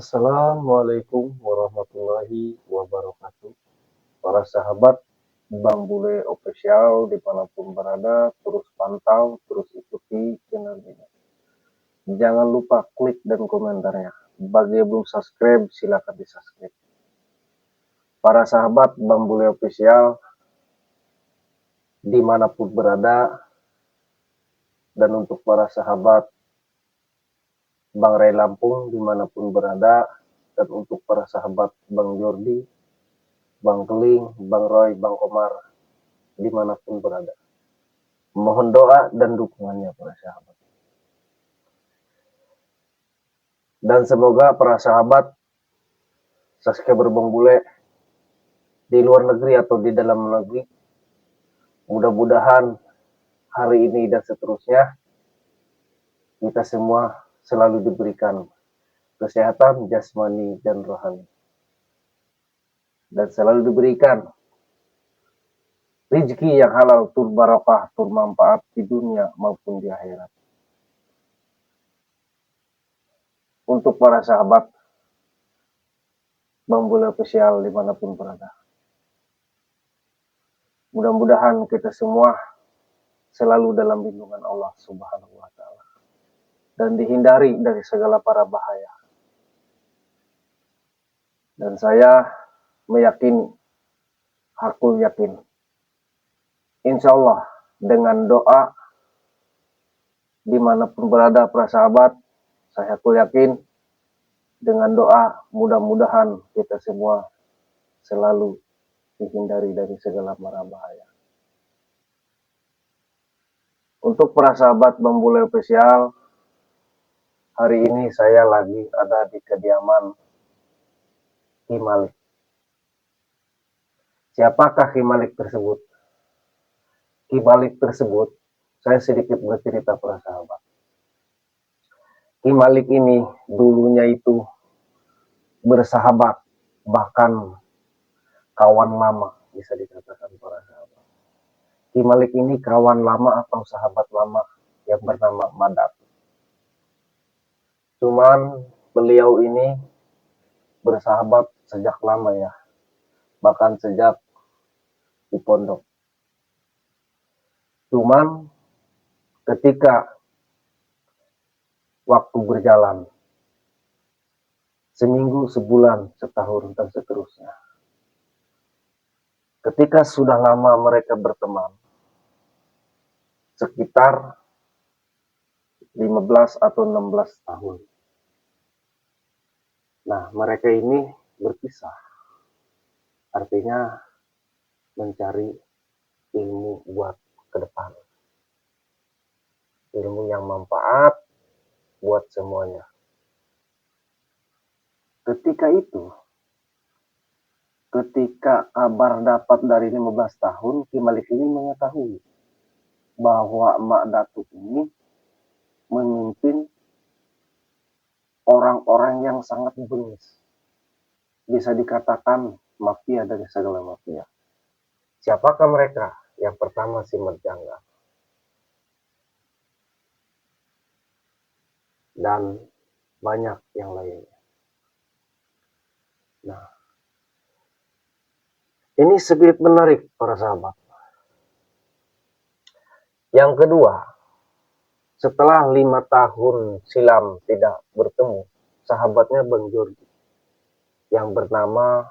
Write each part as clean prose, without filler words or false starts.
Assalamualaikum warahmatullahi wabarakatuh. Para sahabat Bang Bule Official dimanapun berada, terus pantau, terus ikuti channel ini. Jangan lupa klik dan komentarnya. Bagi yang belum subscribe, silakan di subscribe. Para sahabat Bang Bule Official dimanapun berada, dan untuk para sahabat Bang Ray Lampung dimanapun berada, dan untuk para sahabat Bang Jordi, Bang Keling, Bang Roy, Bang Komar, dimanapun berada. Mohon doa dan dukungannya para sahabat. Dan semoga para sahabat subscriber Bang Bule di luar negeri atau di dalam negeri, mudah-mudahan hari ini dan seterusnya kita semua selalu diberikan kesehatan jasmani dan rohani, dan selalu diberikan rezeki yang halal, tur barokah, tur manfaat di dunia maupun di akhirat. Untuk para sahabat Bang Bule Official dimanapun berada, mudah-mudahan kita semua selalu dalam lindungan Allah Subhanahu wa Ta'ala dan dihindari dari segala para bahaya. Dan saya meyakini, aku yakin, insya Allah dengan doa dimanapun berada para sahabat, saya aku yakin dengan doa mudah-mudahan kita semua selalu dihindari dari segala mara bahaya. Untuk para sahabat Bang Bule Official, hari ini saya lagi ada di kediaman Ki Malik. Siapakah Ki Malik tersebut? Ki Malik tersebut, saya sedikit bercerita para sahabat. Ki Malik ini dulunya itu bersahabat, bahkan kawan lama bisa dikatakan para sahabat. Ki Malik ini kawan lama atau sahabat lama yang bernama Madat. Cuman beliau ini bersahabat sejak lama ya, bahkan sejak di pondok. Cuman ketika waktu berjalan, seminggu, sebulan, setahun, dan seterusnya, ketika sudah lama mereka berteman, sekitar 15 atau 16 tahun. Nah, mereka ini berpisah. Artinya mencari ilmu buat ke depan. Ilmu yang manfaat buat semuanya. Ketika kabar dapat dari 15 tahun, Ki Malik ini mengetahui bahwa Mak Datuk ini memimpin orang-orang yang sangat bengis. Bisa dikatakan mafia dari segala mafia. Siapakah mereka? Yang pertama si Merjangga. Dan banyak yang lainnya. Nah, ini sedikit menarik para sahabat. Yang kedua, setelah 5 tahun silam tidak bertemu, sahabatnya Bang Jordi yang bernama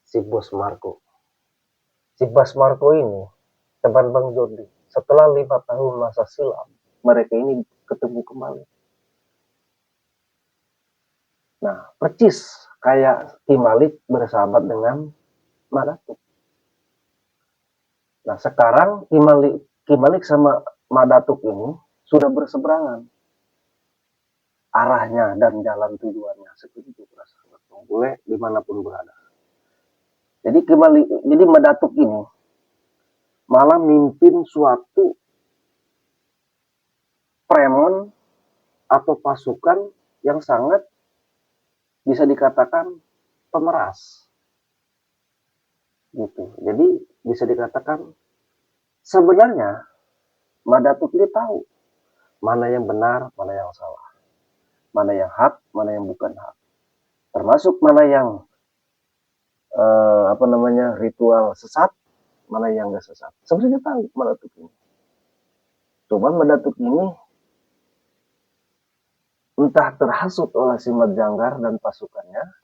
si Bos Marco. Si Bos Marco ini teman Bang Jordi. Setelah 5 tahun masa silam, mereka ini ketemu kembali. Nah, percis kayak Ki Malik bersahabat dengan Mak Datuk. Nah, sekarang Ki Malik sama Mak Datuk ini sudah berseberangan arahnya dan jalan tujuannya. Seperti itu para sahabat Bang Bule dimanapun berada. Jadi Mak Datuk ini malah mimpin suatu premon atau pasukan yang sangat bisa dikatakan pemeras. Gitu. Jadi bisa dikatakan sebenarnya Mak Datuk ini tahu mana yang benar, mana yang salah. mana yang hak, mana yang bukan hak, termasuk mana yang ritual sesat, mana yang nggak sesat. Sebenarnya tahu Madatuk ini. Cuman Madatuk ini entah terhasut oleh si Janggar dan pasukannya,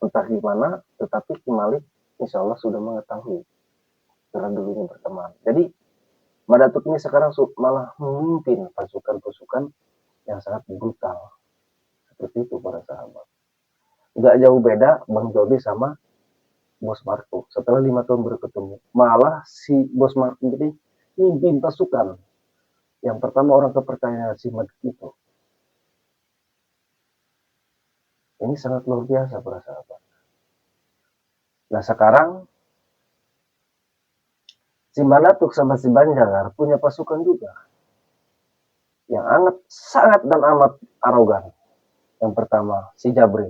entah gimana, tetapi Ki Malik insya Allah sudah mengetahui karena dulunya berteman. Jadi Madatuk ini sekarang malah memimpin pasukan-pasukan yang sangat brutal. Seperti itu para sahabat. Gak jauh beda Bang Jody sama Bos Marco. Setelah 5 tahun berketemu, malah si Bos Marco ini mimpin pasukan. Yang pertama orang kepercayaan si Madatuk itu. Ini sangat luar biasa para sahabat. Nah sekarang si Madatuk sama si Banjar punya pasukan juga yang sangat dan amat arogan. Yang pertama si Jabri,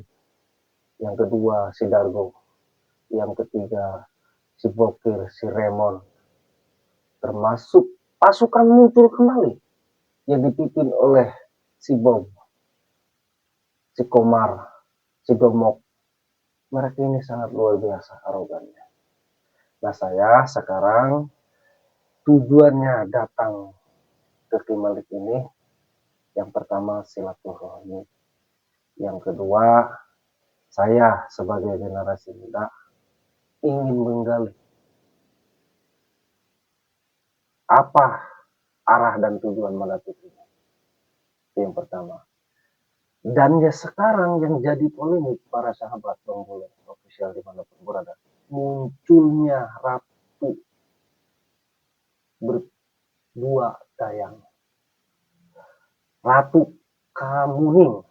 yang kedua si Dargo, yang ketiga si Bokir, si Remon, termasuk pasukan muncul kembali yang dipimpin oleh si Bob, si Komar, si Domok. Mereka ini sangat luar biasa arogannya. Nah saya sekarang tujuannya datang ke Ki Malik ini, yang pertama silaturahmi, yang kedua saya sebagai generasi muda ingin menggali apa arah dan tujuan Madatuk ini. Itu yang pertama. Dan ya sekarang yang jadi polemik para sahabat Bang Bule official dimanapun berada, munculnya Ratu berdua dayang, Ratu Kamuning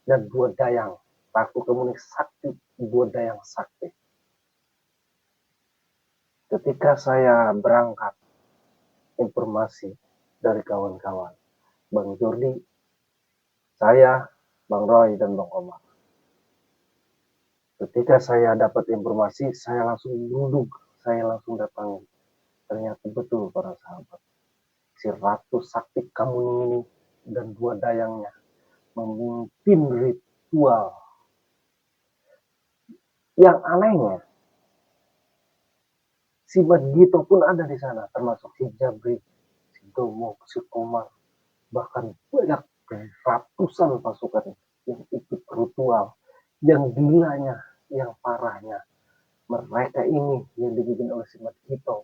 dan dua dayang, Ratu Kamuning Sakti, dua dayang Sakti. Ketika saya berangkat informasi dari kawan-kawan, Bang Jordi, saya, Bang Roy, dan Bang Omar. Ketika saya dapat informasi, saya langsung duduk, saya langsung datang. Ternyata betul para sahabat. Si Ratu Sakti Kamuning ini dan dua dayangnya memimpin ritual. Yang anehnya, si Badgito pun ada di sana, termasuk si Jabri, si Domok, si Komar, bahkan banyak ratusan pasukan yang ikut ritual. Yang gilanya, yang parahnya, mereka ini yang dibikin oleh si Badgito,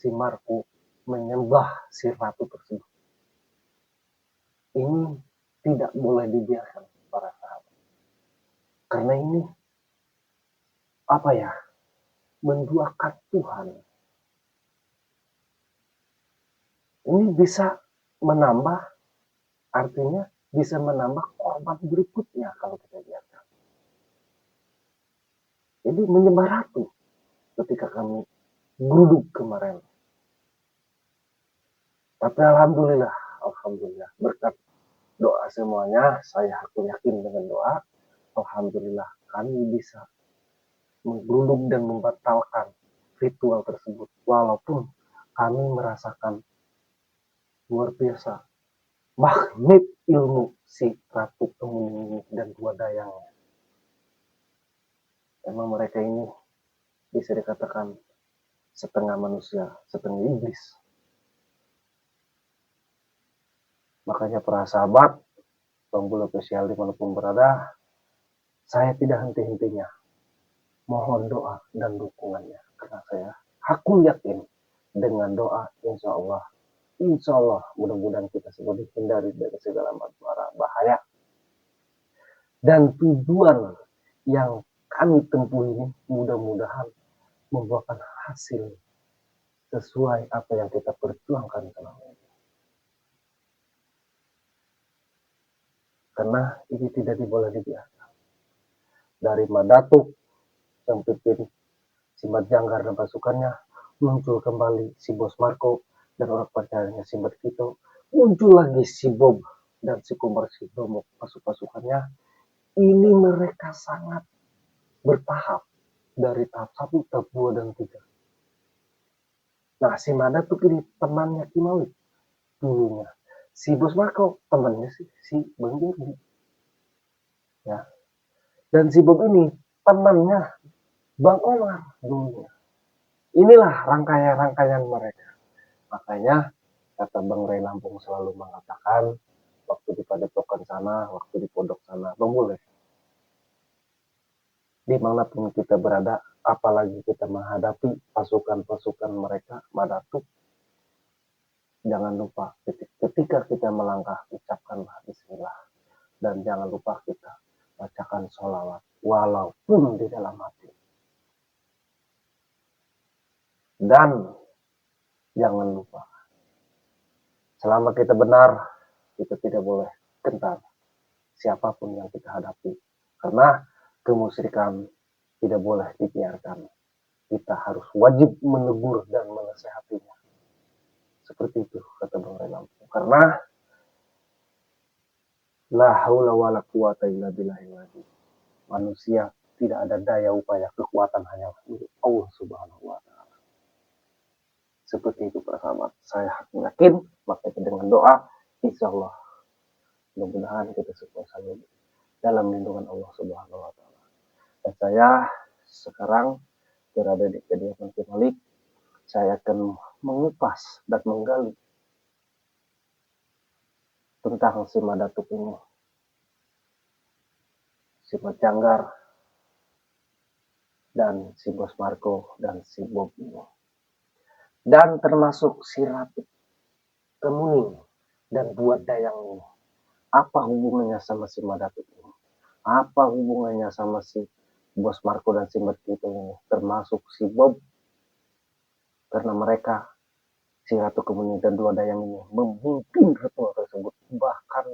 si Marco, menyembah si ratu tersebut. Ini tidak boleh dibiarkan para sahabat. Karena ini menduakan Tuhan. Ini bisa menambah, artinya bisa menambah korban berikutnya kalau kita biarkan. Jadi menyembah ratu ketika kami geruduk kemarin. Tapi alhamdulillah berkat doa semuanya, saya yakin dengan doa, alhamdulillah kami bisa menggeruduk dan membatalkan ritual tersebut. Walaupun kami merasakan luar biasa magnet ilmu si Ratu Kemuning dan dua dayangnya. Emang mereka ini bisa dikatakan setengah manusia, setengah iblis. Makanya para sahabat, Bang Bule official dimanapun berada, saya tidak henti-hentinya mohon doa dan dukungannya. Karena aku yakin dengan doa insya Allah mudah-mudahan kita semua dihindari dari segala macam bahaya. Dan tujuan yang kami tempuh ini mudah-mudahan membuahkan hasil sesuai apa yang kita perjuangkan selama ini. Karena ini tidak boleh dibiarkan. Dari Madatuk yang pimpin si Janggar dan pasukannya, muncul kembali si Bos Marco dan orang percayanya si Badgito, muncul lagi si Bob dan si Komar si Domok pasukannya. Ini mereka sangat bertahap dari tahap 1, tahap 2, dan 3. Nah si Madatuk ini temannya Ki Malik dulunya. Si Bos Marco temannya si Bang Jordi. ya. Dan si Bob ini temannya Bang Omar dulunya. Inilah rangkaian-rangkaian mereka. Makanya kata Bang Ray Lampung selalu mengatakan, waktu di padepokan sana, waktu di pondok sana, boleh dimanapun kita berada, apalagi kita menghadapi pasukan-pasukan mereka, Madatu, jangan lupa ketika kita melangkah, ucapkanlah bismillah. Dan jangan lupa kita bacakan sholawat, walaupun di dalam hati. Dan jangan lupa, selama kita benar, kita tidak boleh gentar siapapun yang kita hadapi. Karena kemusyrikan tidak boleh dibiarkan. Kita harus wajib menegur dan menasehatinya. Seperti itu kata Bang Ray Lampung. Karena la haula wala quwata illa billahil azim. Manusia tidak ada daya upaya kekuatan hanya untuk Allah Subhanahu wa taala. Seperti itu para sahabat. Saya yakin makanya dengan doa insya Allah mudah-mudahan kita semua selalu dalam lindungan Allah Subhanahu wa taala. Dan saya sekarang berada di kediaman Ki Malik. Saya akan mengupas dan menggali tentang si Madatuk ini, si Macanggar, dan si Bos Marco, dan si Bob ini. Dan termasuk si Ratu Kemuning dan Buat Dayang ini. Apa hubungannya sama si Madatuk ini? Apa hubungannya sama si Bos Marco dan si Merkito ini? Termasuk si Bob. Karena mereka, si Ratu Kemuning dan Dua Dayang ini, memimpin ritual tersebut. Bahkan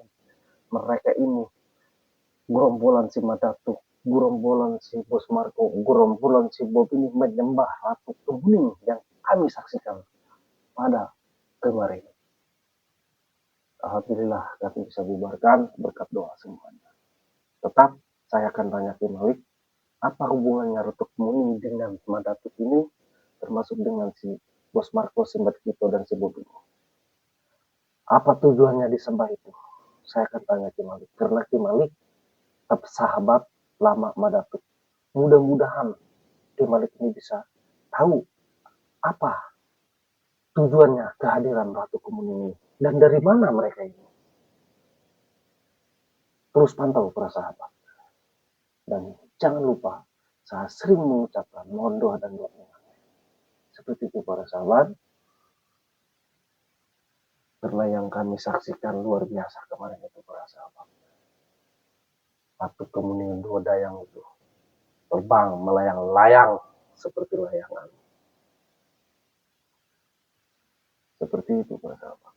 mereka ini gerombolan si Madatuk, gerombolan si Bos Marco, gerombolan si Bob ini menyembah Ratu Kemuning yang kami saksikan pada kemarin. Alhamdulillah kami bisa bubarkan berkat doa semuanya. Tetap saya akan tanya Ki Malik, apa hubungannya Ratu Kemuning dengan Madatuk ini, termasuk dengan si Bos Marco, si Merkito, dan si Bob ini. Apa tujuannya disembah itu? Saya akan tanya Ki Malik. Karena Ki Malik tetap sahabat lama Madatuk. Mudah-mudahan Ki Malik ini bisa tahu apa tujuannya kehadiran Ratu Kemuning ini dan dari mana mereka ini. Terus pantau para sahabat. Dan jangan lupa saya sering mengucapkan mohon doa dan doa. Seperti itu para sahabat. Karena yang kami saksikan luar biasa kemarin itu para sahabat. Ratu Kemuning Dua Dayang itu terbang melayang-layang seperti layangan. Seperti itu para sahabat.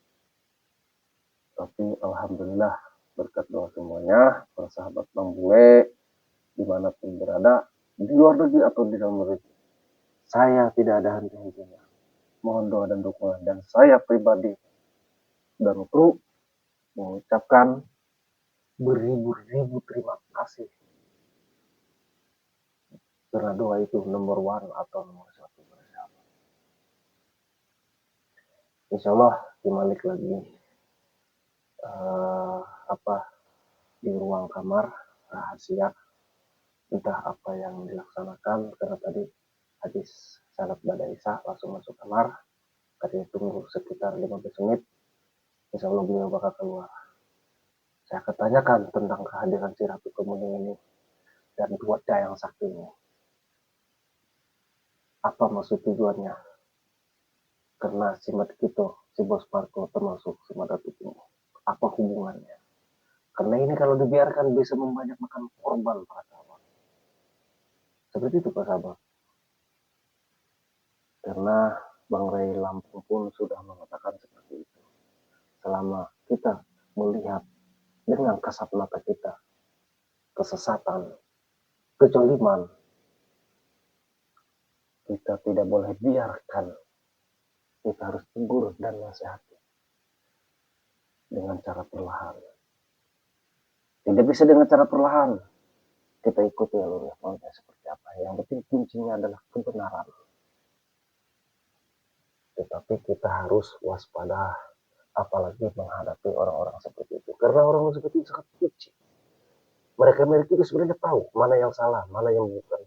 Tapi alhamdulillah berkat doa semuanya, para sahabat Bang Bule dimanapun berada, di luar negeri atau di dalam negeri, saya tidak ada henti-hentinya. Mohon doa dan dukungan. Dan saya pribadi dan kru mengucapkan beribu-ribu terima kasih. Karena doa itu nomor one atau nomor satu. Insya Allah Malik lagi di ruang kamar rahasia, entah apa yang dilaksanakan, karena tadi habis salat pada isya langsung masuk kamar, katanya tunggu sekitar 15 menit, insya Allah beliau bakal keluar. Saya akan tanyakan tentang kehadiran si Ratu Kemuning ini dan Dua Dayang Sakti ini. Apa maksud tujuannya? Karena si Merkito, si Bos Marco termasuk si Madatuk ini. Apa hubungannya? Karena ini kalau dibiarkan bisa membanyak makan korban para sahabat. Seperti itu para sahabat. Karena Bang Ray Lampung pun sudah mengatakan seperti itu. Selama kita melihat dengan kasat mata kita kesesatan, kezaliman, kita tidak boleh biarkan. Kita harus tegur dan nasihati dengan cara perlahan. Tidak bisa dengan cara perlahan. Kita ikuti alurnya maunya seperti apa. Yang penting kuncinya adalah kebenaran. Tetapi kita harus waspada, apalagi menghadapi orang-orang seperti itu. Karena orang seperti itu sangat kecil. Mereka-mereka itu sebenarnya tahu mana yang salah, mana yang bukan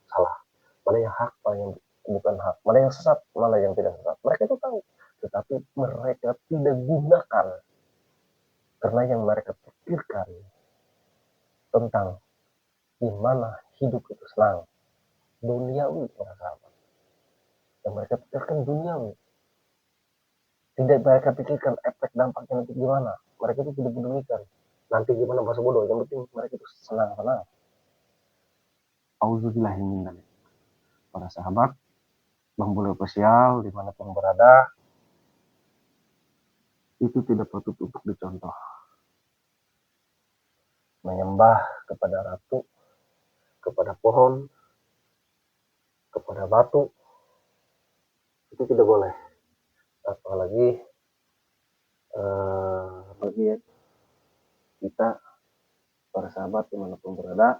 salah, mana yang hak, mana yang bukan hak, mana yang sesat, mana yang tidak sesat. Mereka itu tahu, tetapi mereka tidak gunakan karena yang mereka pikirkan tentang gimana hidup itu senang, duniawi para sahabat. Yang mereka pikirkan duniawi, tidak mereka pikirkan efek dampaknya nanti gimana. Mereka itu tidak pedulikan nanti gimana, masa bodoh, yang penting mereka itu senang-senang. Auzubillahimin para sahabat Bang Bule Official dimanapun berada, itu tidak patut untuk dicontoh. Menyembah kepada ratu, kepada pohon, kepada batu, itu tidak boleh. Apalagi bagi kita para sahabat dimanapun berada,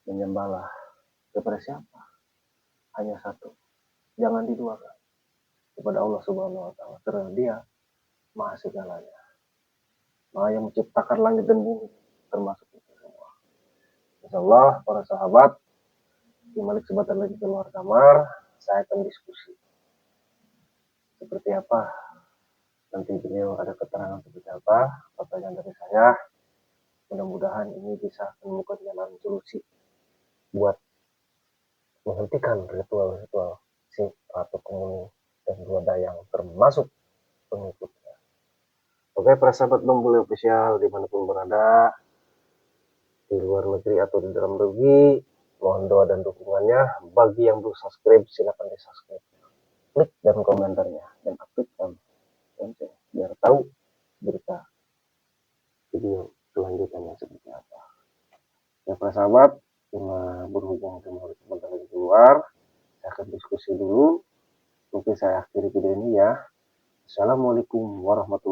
menyembahlah kepada siapa? Hanya satu, jangan diduakan, kepada Allah Subhanahu Wa Taala. Karena Dia Maha segalanya, Maha yang menciptakan langit dan bumi, termasuk itu semua. Insyaallah para sahabat, di Malik sebentar lagi keluar kamar, saya akan diskusi seperti apa, nanti beliau ada keterangan seperti apa, pertanyaan dari saya. Mudah-mudahan ini bisa menemukan jalan solusi buat menghentikan ritual-ritual si Ratu Kemuni dan dua dayang termasuk pengikutnya. Oke, para sahabat Bang Bule Official dimanapun berada, di luar negeri atau di dalam negeri, mohon doa dan dukungannya. Bagi yang belum subscribe, silakan di subscribe, klik dan komentarnya, dan aktifkan lonceng biar tahu berita video selanjutnya seperti apa. Ya para sahabat, cuma berhubung dengan sebentar lagi keluar, saya akan diskusi dulu. Mungkin saya akhiri video ini ya. Assalamualaikum warahmatullahi wabarakatuh.